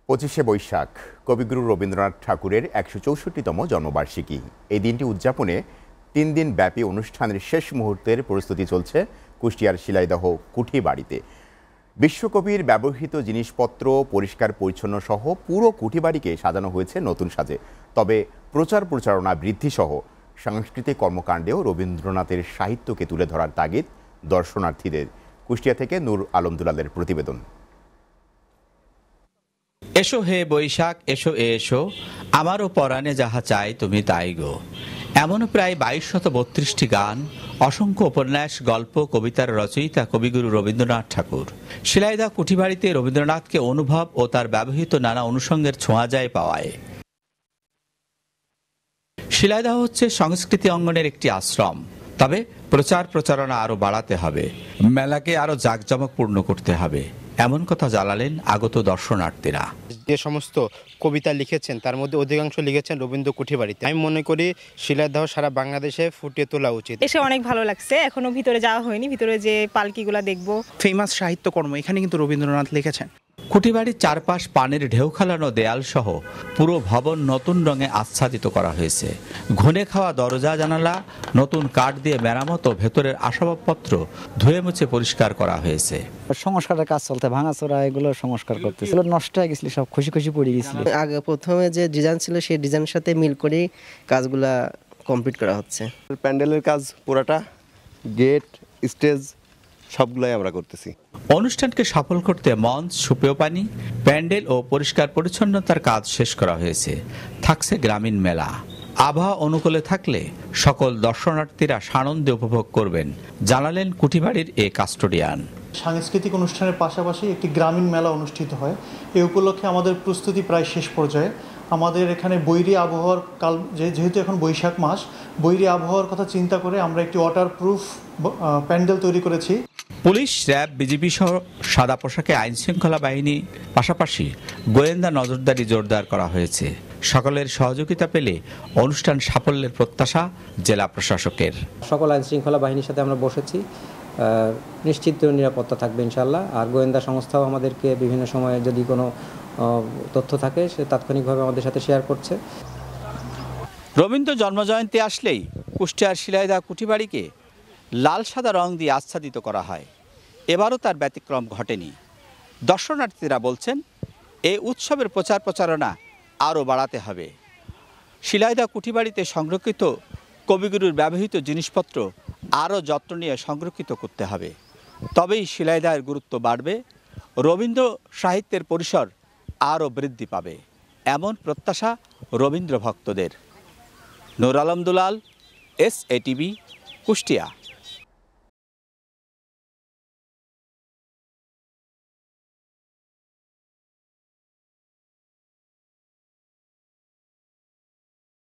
25শে বৈশাখ কবিগুরু রবীন্দ্রনাথ ঠাকুরের 164তম জন্মবার্ষিকী। এই দিনটি উদযাপনে 3 দিন ব্যাপী অনুষ্ঠানের শেষ মুহূর্তের প্রস্তুতি চলছে কুষ্টিয়ার শিলাইদহ কুঠি বাড়িতে। বিশ্বকবির ব্যবহৃত জিনিসপত্র পরিষ্কার পরিচ্ছন্ন সহ পুরো কুঠি বাড়িকে সাজানো হয়েছে নতুন সাজে। তবে প্রচার প্রচারণা বৃদ্ধি সহ সাংস্কৃতিক কর্মকাণ্ডেও রবীন্দ্রনাথের সাহিত্যকে তুলে ধরার তাগিদ দর্শনার্থীদের। কুষ্টিয়া থেকে নূর আলম দুলালের প্রতিবেদন। এসো হে বৈশাখ এসো এসো, আমারও পরাণে যাহা চাই তুমি তাই গো। এমন প্রায় 2232টি গান, অসংখ্য উপন্যাস, গল্প, কবিতার রচয়িতা কবিগুরু রবীন্দ্রনাথ ঠাকুর। শিলাইদহ কুঠিবাড়িতে রবীন্দ্রনাথকে অনুভব ও তার ব্যবহৃত নানা অনুষঙ্গের ছোঁয়া যায় পাওয়ায়। শিলাইদহ হচ্ছে সংস্কৃতি অঙ্গনের একটি আশ্রম, তবে প্রচার প্রচারণা আরো বাড়াতে হবে, মেলাকে আরো জাঁকজমকপূর্ণ করতে হবে, এমন কথা জানালেন আগত দর্শনার্থীরা। যে সমস্ত কবিতা লিখেছেন তার মধ্যে অধিকাংশ লিখেছেন রবীন্দ্র কুঠিবাড়িতে। আমি মনে করি শিলাইদহ সারা বাংলাদেশে ফুটিয়ে তোলা উচিত। এসে অনেক ভালো লাগছে, এখনো ভিতরে যাওয়া হয়নি, ভিতরে যে পালকিগুলা দেখবো। ফেমাস সাহিত্যকর্ম এখানে কিন্তু রবীন্দ্রনাথ লিখেছেন। কুঠিবাড়ির চারপাশ পানির ঢেউ খেলানো দেয়াল সহ পুরো ভবন নতুন রঙে আচ্ছাদিত করা হয়েছে। ঘুনে খাওয়া দরজা জানালা নতুন কাঠ দিয়ে মেরামত ও ভেতরের আসবাবপত্র ধুয়ে মুছে পরিষ্কার করা হয়েছে। সংস্কারের কাজ চলতে, ভাঙাচোরা এগুলো সংস্কার করতেছিল, নষ্ট হয়ে গেছিল, সব খুশি খুশি পড়ে গেছিল। আগে প্রথমে যে ডিজাইন ছিল সেই ডিজাইনের সাথে মিল করে কাজগুলা কমপ্লিট করা হচ্ছে। প্যান্ডেলের কাজ পুরাটা, গেট, স্টেজ সবগুলাই আমরা করতেছি। অনুষ্ঠানকে সফল করতে মঞ্চ, সুপেয় পানি, প্যান্ডেল ও পরিষ্কার পরিচ্ছন্নতার কাজ শেষ করা হয়েছে। থাকছে গ্রামীণ মেলা। আবহাওয়া অনুকূলে থাকলে সকল দর্শনার্থীরা সানন্দে উপভোগ করবেন, জানালেন কুঠিবাড়ির এ কাস্টোডিয়ান। সাংস্কৃতিক অনুষ্ঠানের পাশাপাশি একটি গ্রামীণ মেলা অনুষ্ঠিত হয়। এই উপলক্ষে আমাদের প্রস্তুতি প্রায় শেষ পর্যায়ে। আমাদের এখানে বৈরী আবহাওয়ার কাল, যেহেতু এখন বৈশাখ মাস, বৈরী আবহাওয়ার কথা চিন্তা করে আমরা একটি ওয়াটারপ্রুফ প্যান্ডেল তৈরি করেছি। পুলিশ, র্যাব, বিজিবি সহ সাদা পোশাকে আইন শৃঙ্খলা বাহিনী, পাশাপাশি গোয়েন্দা নজরদারি জোরদার করা হয়েছে। সকলের সহযোগিতা পেলে অনুষ্ঠান সাফল্যের প্রত্যাশা জেলা প্রশাসকের। সকল আইন শৃঙ্খলা বাহিনীর সাথে আমরা বসেছি, নিশ্চিত নিরাপত্তা থাকবে ইনশাল্লাহ। আর গোয়েন্দা সংস্থাও আমাদেরকে বিভিন্ন সময়ে যদি কোনো তথ্য থাকে সে তাৎক্ষণিকভাবে আমাদের সাথে শেয়ার করছে। রবীন্দ্র জন্মজয়ন্তী আসলেই কুষ্টিয়ার শিলাইদহ কুঠিবাড়িকে লাল সাদা রং দিয়ে আচ্ছাদিত করা হয়। এবারও তার ব্যতিক্রম ঘটেনি। দর্শনার্থীরা বলছেন এই উৎসবের প্রচার প্রচারণা আরও বাড়াতে হবে। শিলাইদহ কুঠিবাড়িতে সংরক্ষিত কবিগুরুর ব্যবহৃত জিনিসপত্র আরও যত্ন নিয়ে সংরক্ষিত করতে হবে, তবেই শিলাইদহের গুরুত্ব বাড়বে, রবীন্দ্র সাহিত্যের পরিসর আরও বৃদ্ধি পাবে, এমন প্রত্যাশা রবীন্দ্র ভক্তদের। নূর আলম দুলাল, SATV, কুষ্টিয়া।